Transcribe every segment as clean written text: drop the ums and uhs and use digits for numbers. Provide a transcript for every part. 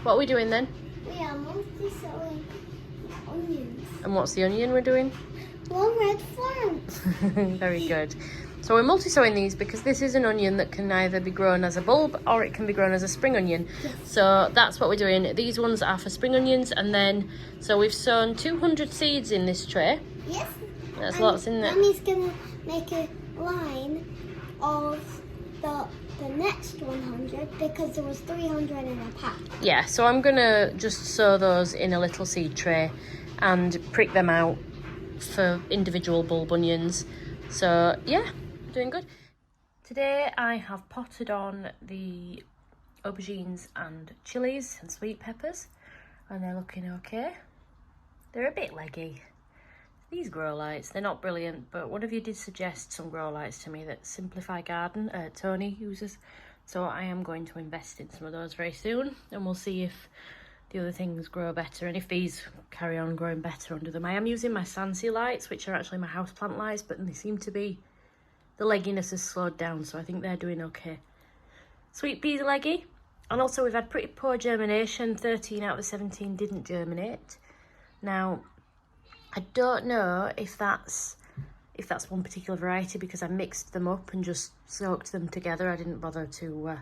What are we doing then? We are multi-sowing onions. And what's the onion we're doing? Long red florence. Very good. So we're multi-sowing these because this is an onion that can either be grown as a bulb or it can be grown as a spring onion. Yes. So that's what we're doing. These ones are for spring onions, and then so we've sown 200 seeds in this tray. Yes. There's And lots in there. Mummy's gonna make a line of the next 100 because there was 300 in a pack. Yeah, so I'm gonna just sow those in a little seed tray and prick them out for individual bulb onions. So yeah, doing good. Today I have potted on the aubergines and chilies and sweet peppers, and they're looking okay. They're a bit leggy. These grow lights, they're not brilliant, but one of you did suggest some grow lights to me that Simplify Garden, Tony uses. So I am going to invest in some of those very soon, and we'll see if the other things grow better and if these carry on growing better under them. I am using my Sansi lights, which are actually my houseplant lights, but they seem to be, the legginess has slowed down, so I think they're doing okay. Sweet peas are leggy, and also we've had pretty poor germination. 13 out of the 17 didn't germinate. Now, I don't know if that's one particular variety because I mixed them up and just soaked them together. I didn't bother to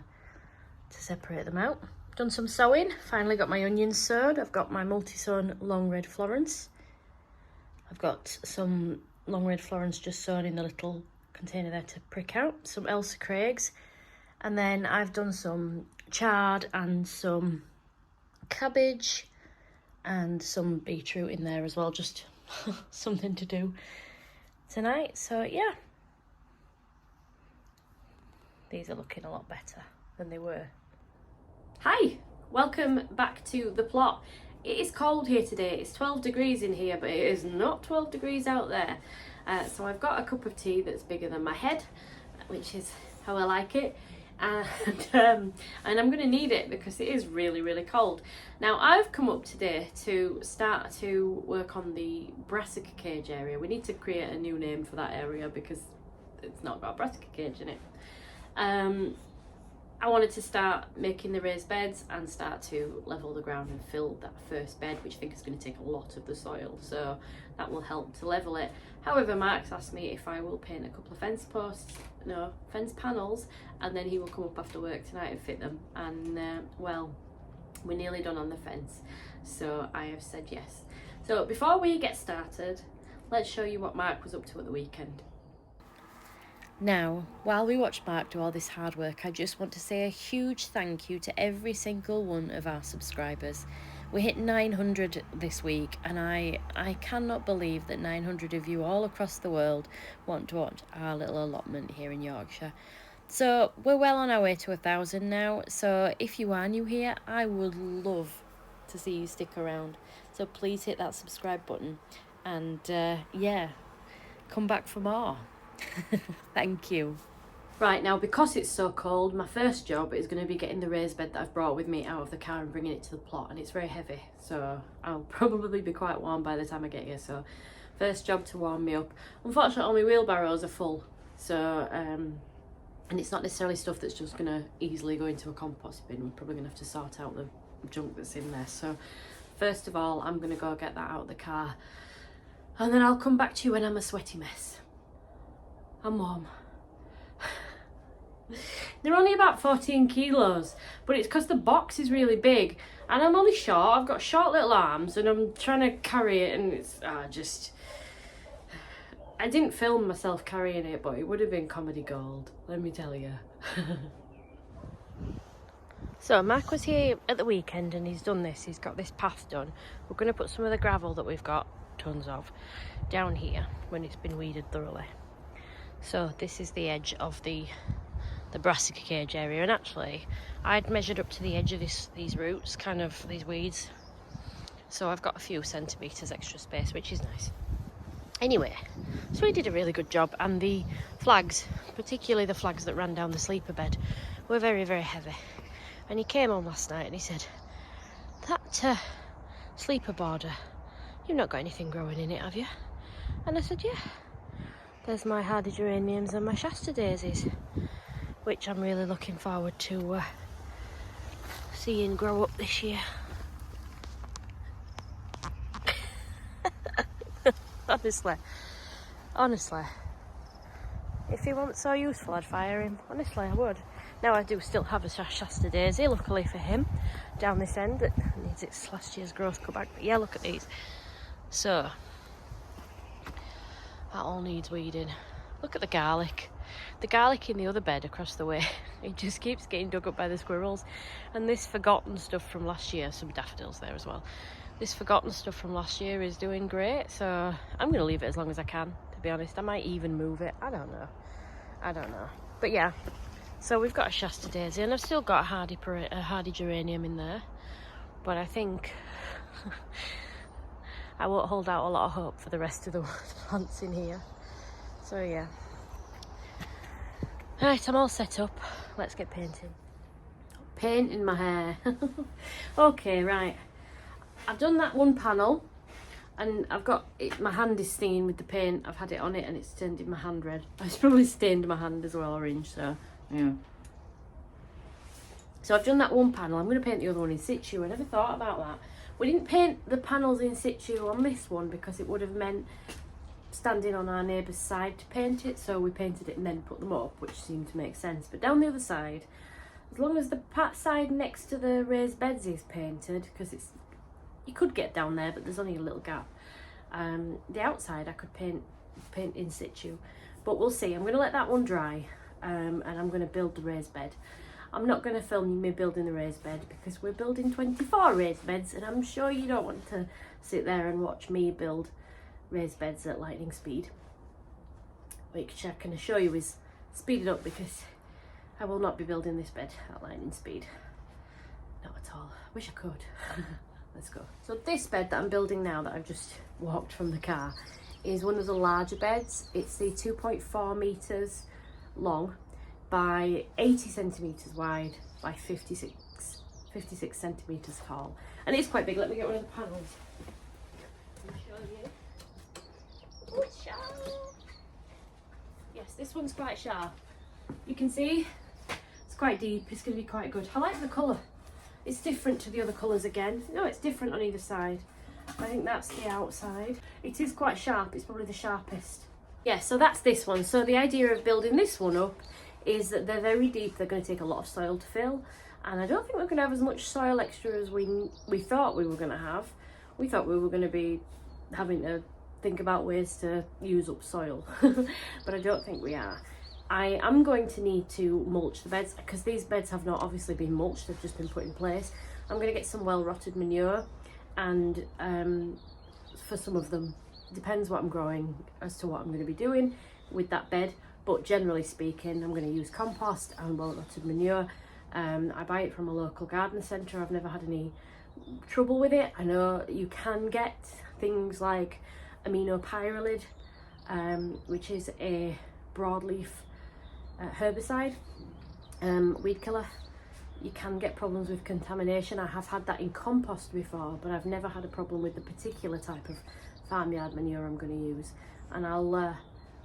separate them out. Done some sowing. Finally got my onions sown. I've got my multi-sown long red Florence. I've got some long red Florence just sown in the little container there to prick out. Some Elsa Craigs. And then I've done some chard and some cabbage and some beetroot in there as well. Just something to do tonight. So yeah, these are looking a lot better than they were. Hi, welcome back to the plot. It is cold here today. It's 12 degrees in here, but it is not 12 degrees out there. So I've got a cup of tea that's bigger than my head, which is how I like it. And I'm going to need it because it is really, really cold. Now, I've come up today to start to work on the brassica cage area. We need to create a new name for that area because it's not got a brassica cage in it. I wanted to start making the raised beds and start to level the ground and fill that first bed, which I think is going to take a lot of the soil, so that will help to level it. However, Mark's asked me if I will paint a couple of fence panels, and then he will come up after work tonight and fit them. And well, we're nearly done on the fence, so I have said yes. So before we get started, let's show you what Mark was up to at the weekend. Now, while we watch Mark do all this hard work, I just want to say a huge thank you to every single one of our subscribers. We hit 900 this week, and I cannot believe that 900 of you all across the world want to watch our little allotment here in Yorkshire. So we're well on our way to 1,000 now, so if you are new here, I would love to see you stick around. So please hit that subscribe button, and yeah, come back for more. Thank you. Right, now because it's so cold, my first job is going to be getting the raised bed that I've brought with me out of the car and bringing it to the plot, and it's very heavy, so I'll probably be quite warm by the time I get here. So first job to warm me up. Unfortunately, all my wheelbarrows are full, so and it's not necessarily stuff that's just going to easily go into a compost bin. We're probably going to have to sort out the junk that's in there. So first of all, I'm going to go get that out of the car, and then I'll come back to you when I'm a sweaty mess. I'm warm. They're only about 14 kilos, but it's because the box is really big and I'm only short. I've got short little arms and I'm trying to carry it, and it's I didn't film myself carrying it, but it would have been comedy gold, let me tell you. So Mark was here at the weekend and he's done this. He's got this path done. We're going to put some of the gravel that we've got tons of down here when it's been weeded thoroughly. So this is the edge of the brassica cage area, and actually I'd measured up to the edge of these roots, kind of these weeds, so I've got a few centimetres extra space, which is nice. Anyway, so he did a really good job, and the flags, particularly the flags that ran down the sleeper bed, were very, very heavy. And he came home last night and he said, that sleeper border, you've not got anything growing in it, have you? And I said, yeah. There's my hardy geraniums and my Shasta daisies, which I'm really looking forward to seeing grow up this year. Honestly, if he wasn't so useful, I'd fire him. Honestly, I would. Now I do still have a Shasta Daisy, luckily for him, down this end that needs its last year's growth cut back. But yeah, look at these. So that all needs weeding. Look at the garlic. The garlic in the other bed across the way, it just keeps getting dug up by the squirrels. And this forgotten stuff from last year, some daffodils there as well. This forgotten stuff from last year is doing great, so I'm going to leave it as long as I can, to be honest. I might even move it. I don't know. But yeah, so we've got a Shasta Daisy, and I've still got a hardy geranium in there. But I think I won't hold out a lot of hope for the rest of the plants in here. So yeah. Right, I'm all set up. Let's get painting. Painting my hair. Okay, right. I've done that one panel, and I've got it, my hand is stinging with the paint. I've had it on it and it's turned my hand red. It's probably stained my hand as well orange, so yeah. So I've done that one panel. I'm going to paint the other one in situ. I never thought about that. We didn't paint the panels in situ on this one because it would have meant standing on our neighbour's side to paint it, so we painted it and then put them up, which seemed to make sense. But down the other side, as long as the side next to the raised beds is painted, because it's, you could get down there but there's only a little gap, the outside I could paint in situ, but we'll see. I'm going to let that one dry, and I'm going to build the raised bed. I'm not going to film me building the raised bed because we're building 24 raised beds, and I'm sure you don't want to sit there and watch me build raised beds at lightning speed, which I can assure you is speeded up, because I will not be building this bed at lightning speed. Not at all. Wish I could. Let's go. So this bed that I'm building now, that I've just walked from the car, is one of the larger beds. It's the 2.4 meters long by 80 centimeters wide by 56 centimeters tall, and it's quite big. Let me get one of the panels. Let me show you. Oh, it's sharp. Yes, this one's quite sharp. You can see it's quite deep. It's going to be quite good. I like the colour. It's different to the other colours again. No, it's different on either side. I think that's the outside. It is quite sharp. It's probably the sharpest. Yeah, so that's this one. So the idea of building this one up is that they're very deep. They're going to take a lot of soil to fill, and I don't think we're going to have as much soil extra as we thought we were going to have. We thought we were going to be having to think about ways to use up soil, but I don't think we are. I am going to need to mulch the beds, because these beds have not obviously been mulched, they've just been put in place. I'm going to get some well-rotted manure, and for some of them, depends what I'm growing as to what I'm going to be doing with that bed, but generally speaking I'm going to use compost and well-rotted manure. I buy it from a local garden centre. I've never had any trouble with it. I know you can get things like aminopyralid, which is a broadleaf herbicide, weed killer. You can get problems with contamination. I have had that in compost before, but I've never had a problem with the particular type of farmyard manure I'm going to use. And I'll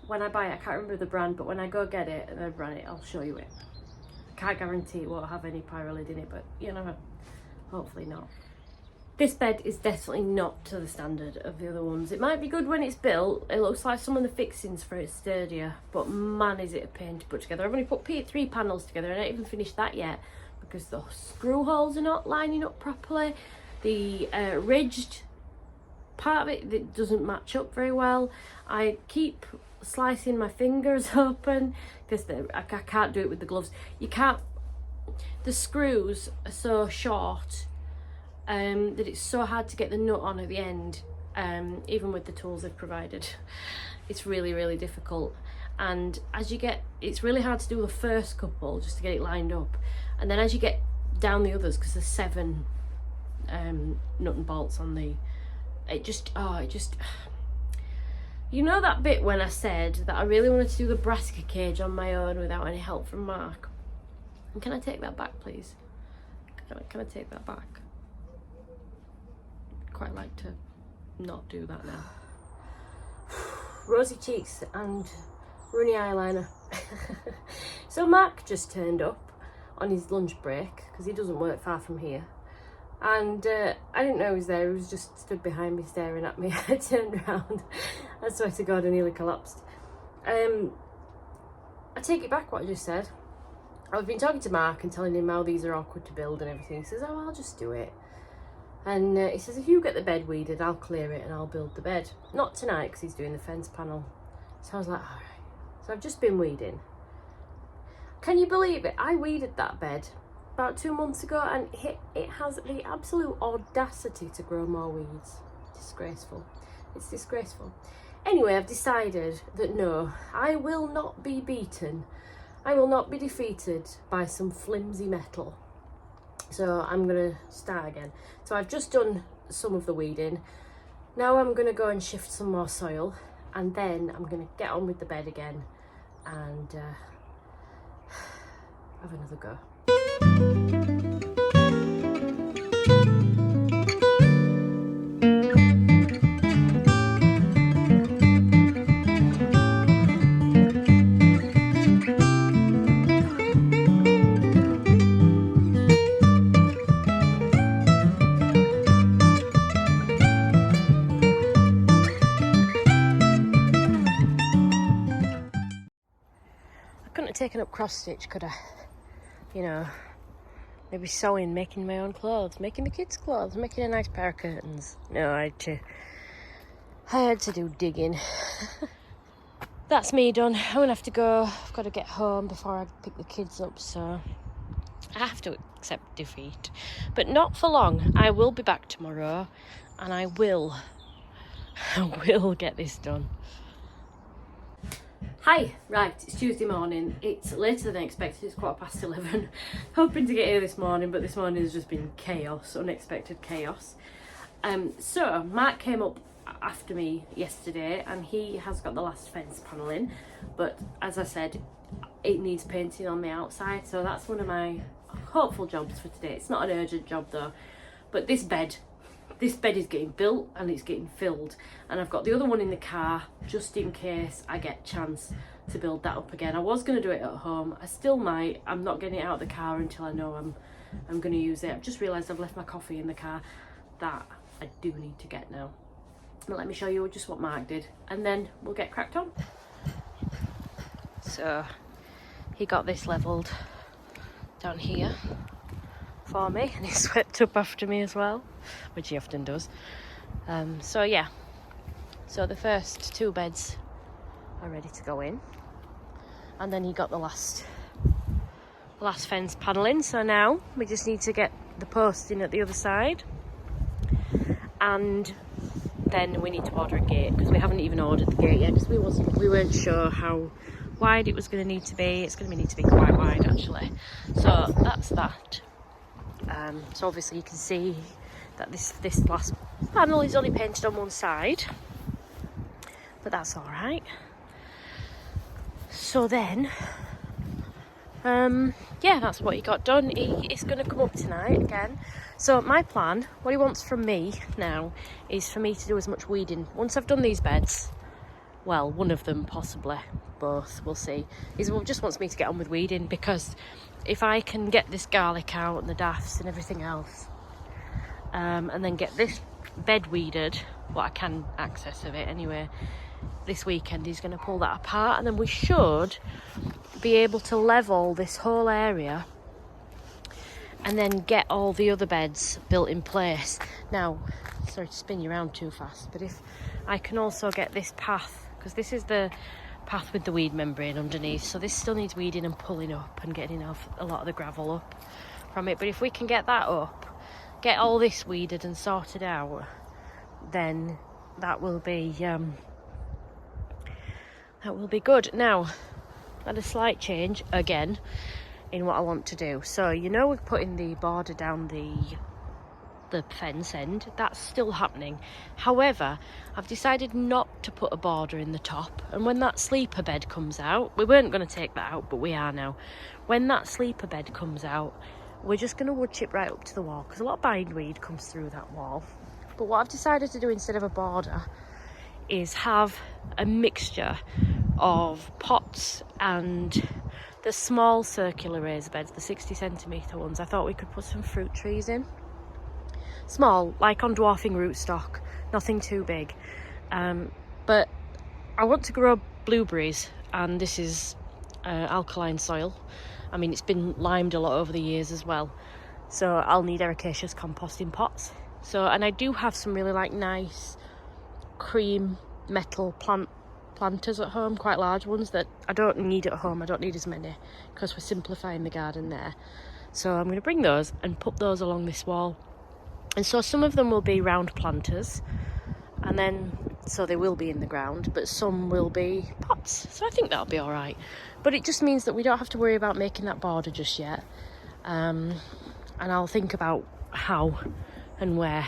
when I buy it, I can't remember the brand, but when I go get it and I run it, I'll show you it. I can't guarantee it won't have any pyralid in it, but you know, hopefully not. This bed is definitely not to the standard of the other ones. It might be good when it's built. It looks like some of the fixings for it's sturdier, but man is it a pain to put together. I've only put 3 panels together and I haven't even finished that yet because the screw holes are not lining up properly. The ridged part of it that doesn't match up very well. I keep slicing my fingers open because I can't do it with the gloves. You can't, the screws are so short that it's so hard to get the nut on at the end, even with the tools they've provided. It's really, really difficult. And as you get, it's really hard to do the first couple just to get it lined up, and then as you get down the others, because there's 7 nut and bolts on the, it just you know that bit when I said that I really wanted to do the brassica cage on my own without any help from Mark? And can I take that back, please? Can I take that back? I'd quite like to not do that now. Rosy cheeks and runny eyeliner. So Mark just turned up on his lunch break because he doesn't work far from here. And I didn't know he was there. He was just stood behind me staring at me. I turned around. I swear to God, I nearly collapsed. I take it back what I just said. I've been talking to Mark and telling him how these are awkward to build and everything. He says, oh, I'll just do it. And he says, if you get the bed weeded, I'll clear it and I'll build the bed. Not tonight, because he's doing the fence panel. So I was like, all right. So I've just been weeding. Can you believe it? I weeded that bed about 2 months ago, and it has the absolute audacity to grow more weeds. Disgraceful. It's disgraceful. Anyway, I've decided that no, I will not be beaten. I will not be defeated by some flimsy metal. So I'm going to start again. So I've just done some of the weeding. Now I'm going to go and shift some more soil, and then I'm going to get on with the bed again and have another go. Taken up cross stitch, could I? You know, maybe sewing, making my own clothes, making the kids' clothes, making a nice pair of curtains. No, I had to do digging. That's me done. I'm gonna have to go. I've got to get home before I pick the kids up, so I have to accept defeat. But not for long. I will be back tomorrow, and I will get this done. Hi, right, it's Tuesday morning. It's later than I expected, it's 11:15. Hoping to get here this morning, but this morning has just been chaos, unexpected chaos. So Mark came up after me yesterday and he has got the last fence panel in, but as I said, it needs painting on the outside, so that's one of my hopeful jobs for today. It's not an urgent job though, but this bed is getting built and it's getting filled, and I've got the other one in the car just in case I get a chance to build that up again. I was going to do it at home. I still might. I'm not getting it out of the car until I know I'm going to use it. I've just realised I've left my coffee in the car that I do need to get now. But let me show you just what Mark did and then we'll get cracked on. So he got this levelled down here for me, and he swept up after me as well, which he often does. So yeah, so the first 2 beds are ready to go in, and then he got the last fence panel in, so now we just need to get the post in at the other side, and then we need to order a gate, because we haven't even ordered the gate yet, because we weren't sure how wide it was going to need to be. It's going to need to be quite wide actually, so that's that. So obviously you can see that this last panel is only painted on one side, but that's all right. So then yeah, that's what he got done. It's going to come up tonight again. So my plan, what he wants from me now, is for me to do as much weeding once I've done these beds. Well, one of them, possibly both, we'll see. He just wants me to get on with weeding, because if I can get this garlic out and the daffs and everything else, and then get this bed weeded, well, I can access of it anyway, this weekend he's going to pull that apart, and then we should be able to level this whole area and then get all the other beds built in place. Now, sorry to spin you around too fast, but if I can also get this path, because this is the path with the weed membrane underneath, so this still needs weeding and pulling up and getting off a lot of the gravel up from it, but if we can get that up, get all this weeded and sorted out, then that will be good. Now, I had a slight change again in what I want to do. So you know, we're putting the border down the fence end, that's still happening. However, I've decided not to put a border in the top, and when that sleeper bed comes out, we weren't going to take that out, but we are now. When that sleeper bed comes out, we're just going to wood chip right up to the wall, because a lot of bindweed comes through that wall. But what I've decided to do instead of a border is have a mixture of pots and the small circular raised beds, the 60cm ones, I thought we could put some fruit trees in. Small, like on dwarfing rootstock, nothing too big. But I want to grow blueberries, and this is alkaline soil. I mean, it's been limed a lot over the years as well, so I'll need ericaceous composting pots. So, and I do have some really like nice cream metal planters at home, quite large ones that I don't need at home. I don't need as many because we're simplifying the garden there. So I'm going to bring those and put those along this wall. And so some of them will be round planters, and then so they will be in the ground, but some will be pots. So I think that'll be all right. But it just means that we don't have to worry about making that border just yet. And I'll think about how and where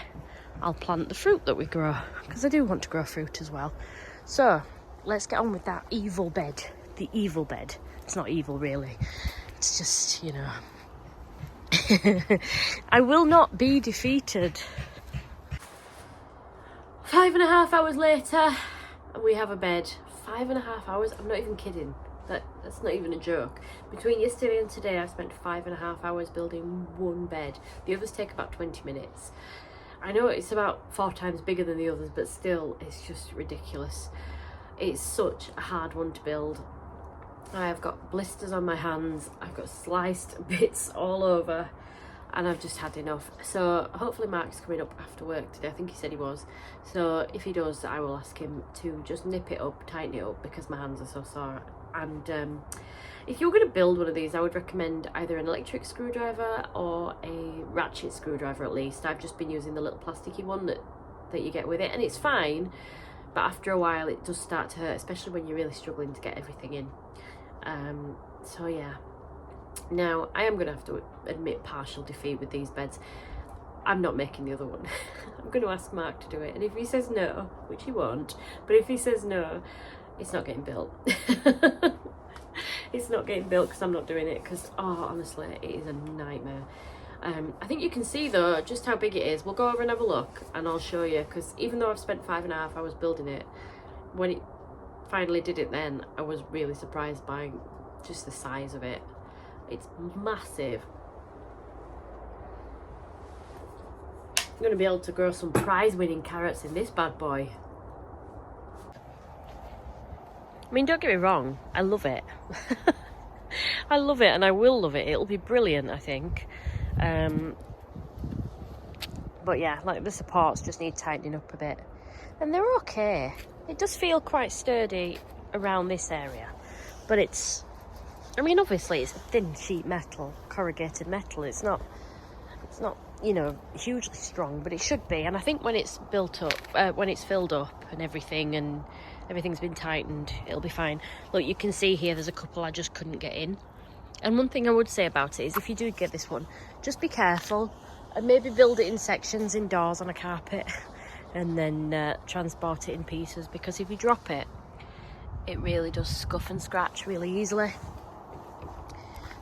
I'll plant the fruit that we grow, because I do want to grow fruit as well. So let's get on with that evil bed. The evil bed. It's not evil really. It's just, you know, I will not be defeated. 5.5 hours later, and we have a bed. 5.5 hours? I'm not even kidding. That's not even a joke. Between yesterday and today, I've spent 5.5 hours building one bed. The others take about 20 minutes. I know it's about 4 times bigger than the others, but still, it's just ridiculous. It's such a hard one to build. I've got blisters on my hands, I've got sliced bits all over, and I've just had enough. So hopefully Mark's coming up after work today. I think he said he was. So if he does, I will ask him to just nip it up, tighten it up, because my hands are so sore. And if you're going to build one of these, I would recommend either an electric screwdriver or a ratchet screwdriver at least. I've just been using the little plasticky one that you get with it, and it's fine, but after a while it does start to hurt, especially when you're really struggling to get everything in. So yeah, now I am going to have to admit partial defeat with these beds. I'm not making the other one. I'm going to ask Mark to do it, and if he says no, which he won't, but if he says no, it's not getting built. It's not getting built because I'm not doing it, because honestly it is a nightmare. I think you can see though just how big it is. We'll go over and have a look and I'll show you, because even though I've spent 5.5 hours building it, when it finally did it then, I was really surprised by just the size of it. It's massive. I'm going to be able to grow some prize winning carrots in this bad boy. I mean, don't get me wrong, I love it. I love it, and I will love it. It'll be brilliant, I think. But yeah, like the supports just need tightening up a bit. And they're okay. It does feel quite sturdy around this area. But it's, I mean, obviously it's a thin sheet metal, corrugated metal. It's not, you know, hugely strong, but it should be. And I think when it's built up, when it's filled up and everything's been tightened, it'll be fine. Look, you can see here there's a couple I just couldn't get in. And one thing I would say about it is, if you do get this one, just be careful and maybe build it in sections indoors on a carpet and then transport it in pieces, because if you drop it, it really does scuff and scratch really easily.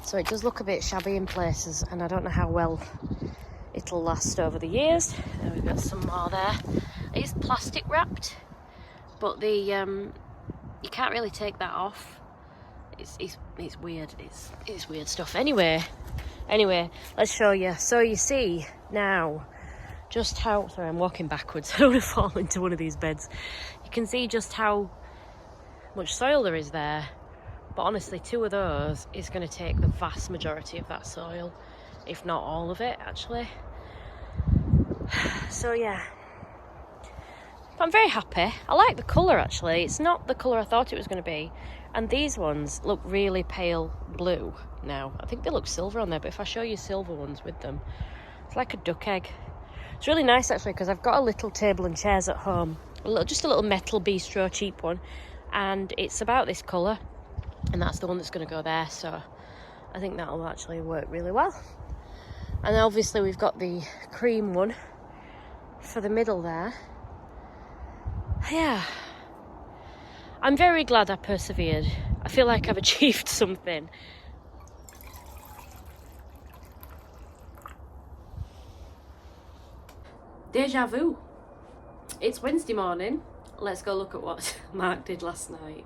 So it does look a bit shabby in places, and I don't know how well it'll last over the years. There, we've got some more there. It's plastic wrapped, but the you can't really take that off. It's weird. It's weird stuff. Anyway, let's show you. So you see now just how, sorry, I'm walking backwards. I don't want to fall into one of these beds. You can see just how much soil there is there. But honestly, 2 of those is going to take the vast majority of that soil, if not all of it, actually. So yeah, but I'm very happy. I like the colour, actually. It's not the colour I thought it was going to be. And these ones look really pale blue now. I think they look silver on there, but if I show you silver ones with them, it's like a duck egg. It's really nice, actually, because I've got a little table and chairs at home. Just a little metal bistro, cheap one. And it's about this colour. And that's the one that's going to go there. So I think that'll actually work really well. And obviously we've got the cream one for the middle there. Yeah, I'm very glad I persevered. I feel like I've achieved something. Deja vu. It's Wednesday morning. Let's go look at what Mark did last night.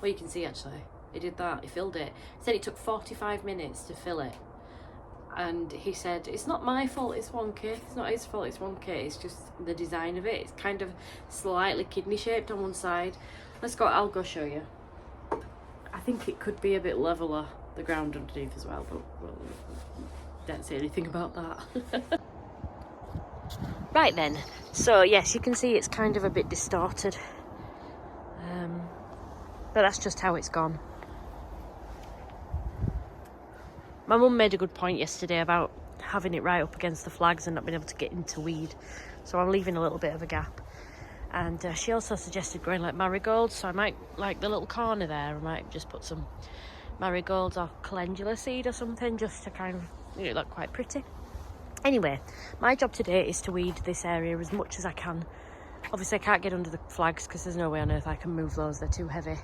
Well, you can see actually, he did that, he filled it. He said it took 45 minutes to fill it. And he said, it's not my fault it's wonky, it's not his fault it's wonky, it's just the design of it. It's kind of slightly kidney shaped on one side. I'll go show you. I think it could be a bit leveler, the ground underneath as well, but we'll don't say anything about that. Right then, so yes, you can see it's kind of a bit distorted. But that's just how it's gone. My mum made a good point yesterday about having it right up against the flags and not being able to get into weed. So I'm leaving a little bit of a gap. And she also suggested growing like marigolds. So I might, like the little corner there, I might just put some marigolds or calendula seed or something just to kind of make it look quite pretty. Anyway, my job today is to weed this area as much as I can. Obviously I can't get under the flags because there's no way on earth I can move those, they're too heavy.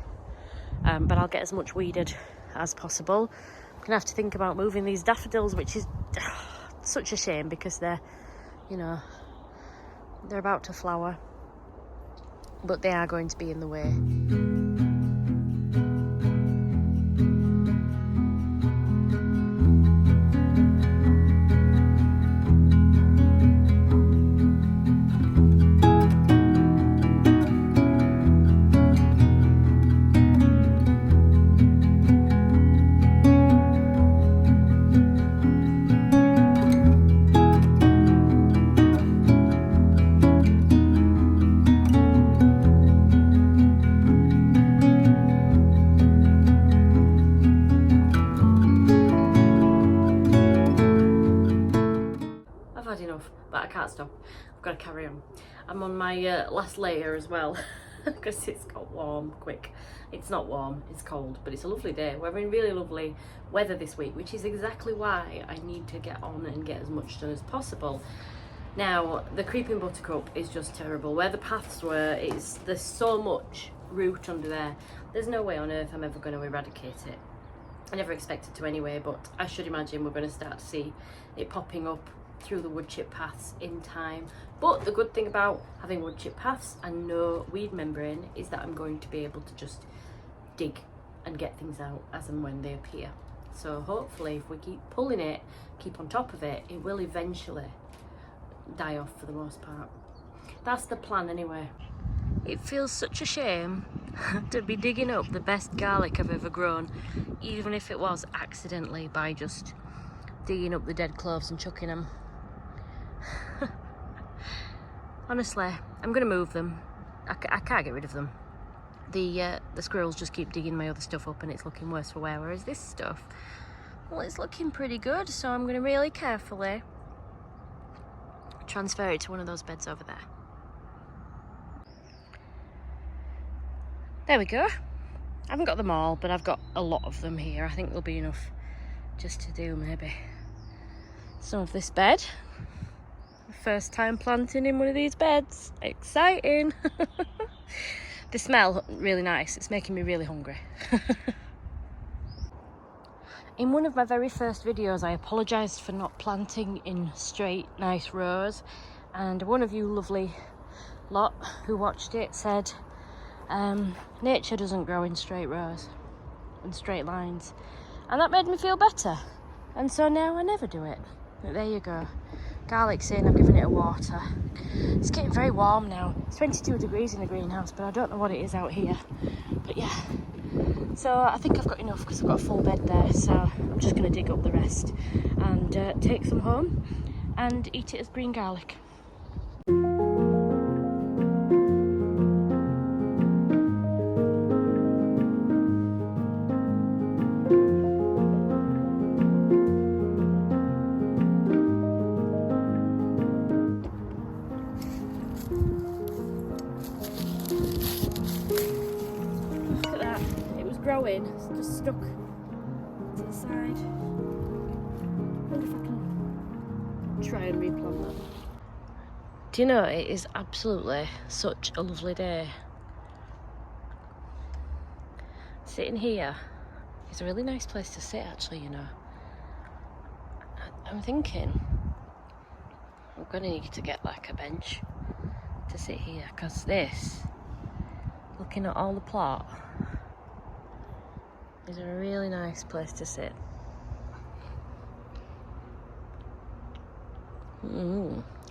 But I'll get as much weeded as possible. I'm gonna have to think about moving these daffodils, which is such a shame because they're, you know, they're about to flower, but they are going to be in the way. Enough, but I can't stop. I've got to carry on. I'm on my last layer as well because it's got warm quick. It's not warm, it's cold, but it's a lovely day. We're in really lovely weather this week, which is exactly why I need to get on and get as much done as possible. Now, the creeping buttercup is just terrible. Where the paths were, there's so much root under there. There's no way on earth I'm ever going to eradicate it. I never expected to anyway, but I should imagine we're going to start to see it popping up through the wood chip paths in time. But the good thing about having wood chip paths and no weed membrane is that I'm going to be able to just dig and get things out as and when they appear. So hopefully if we keep pulling it, keep on top of it, it will eventually die off for the most part. That's the plan anyway. It feels such a shame to be digging up the best garlic I've ever grown, even if it was accidentally by just digging up the dead cloves and chucking them. Honestly, I'm gonna move them. I can't get rid of them. The squirrels just keep digging my other stuff up and it's looking worse for wear, whereas this stuff, well, it's looking pretty good, so I'm gonna really carefully transfer it to one of those beds over there. There we go. I haven't got them all, but I've got a lot of them here. I think there'll be enough just to do maybe some of this bed. First time planting in one of these beds. Exciting. They smell really nice. It's making me really hungry. In one of my very first videos, I apologised for not planting in straight, nice rows. And one of you lovely lot who watched it said, nature doesn't grow in straight rows and straight lines. And that made me feel better. And so now I never do it. But there you go. Garlic's in, I've given it a water. It's getting very warm now. It's 22 degrees in the greenhouse, but I don't know what it is out here. But yeah. So I think I've got enough because I've got a full bed there. So I'm just going to dig up the rest and take some home and eat it as green garlic. Growing, it's just stuck to the side. I wonder if I can try and replant that. Do you know, it is absolutely such a lovely day. Sitting here is a really nice place to sit actually, you know. I'm thinking I'm gonna need to get like a bench to sit here, because this, looking at all the plot, is a really nice place to sit.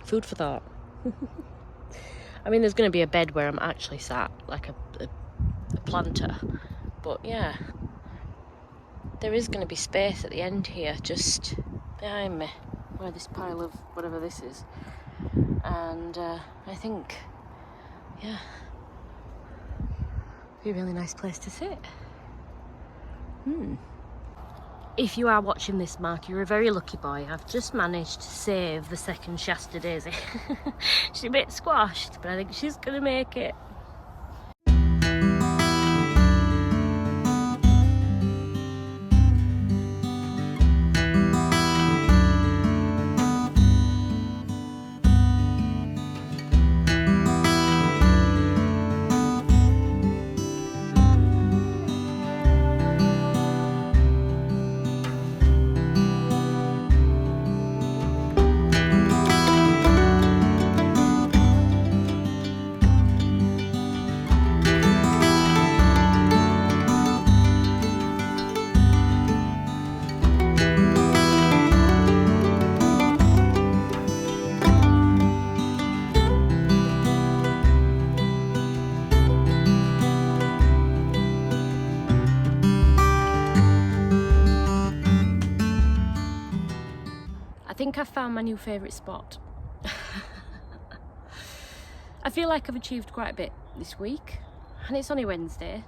Food for thought. I mean, there's going to be a bed where I'm actually sat, like a planter. But yeah, there is going to be space at the end here, just behind me, where this pile of whatever this is. And I think, yeah, be a really nice place to sit. If you are watching this, Mark, you're a very lucky boy. I've just managed to save the second Shasta Daisy. She's a bit squashed, but I think she's gonna make it. I think I've found my new favourite spot. I feel like I've achieved quite a bit this week, and it's only Wednesday,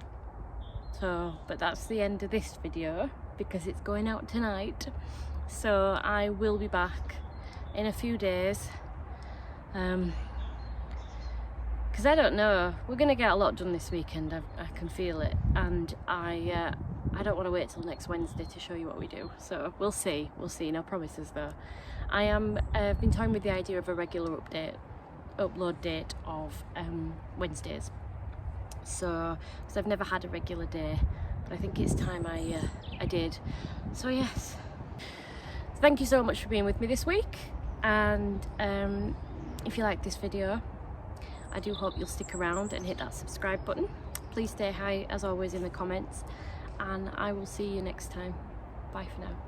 but that's the end of this video because it's going out tonight. So I will be back in a few days, because I don't know, we're going to get a lot done this weekend. I can feel it, and I don't want to wait till next Wednesday to show you what we do. So we'll see, no promises though. I've been toying with the idea of a regular upload date of Wednesdays. So, because I've never had a regular day, but I think it's time I did. So yes, thank you so much for being with me this week, and if you like this video, I do hope you'll stick around and hit that subscribe button. Please stay high as always in the comments, and I will see you next time. Bye for now.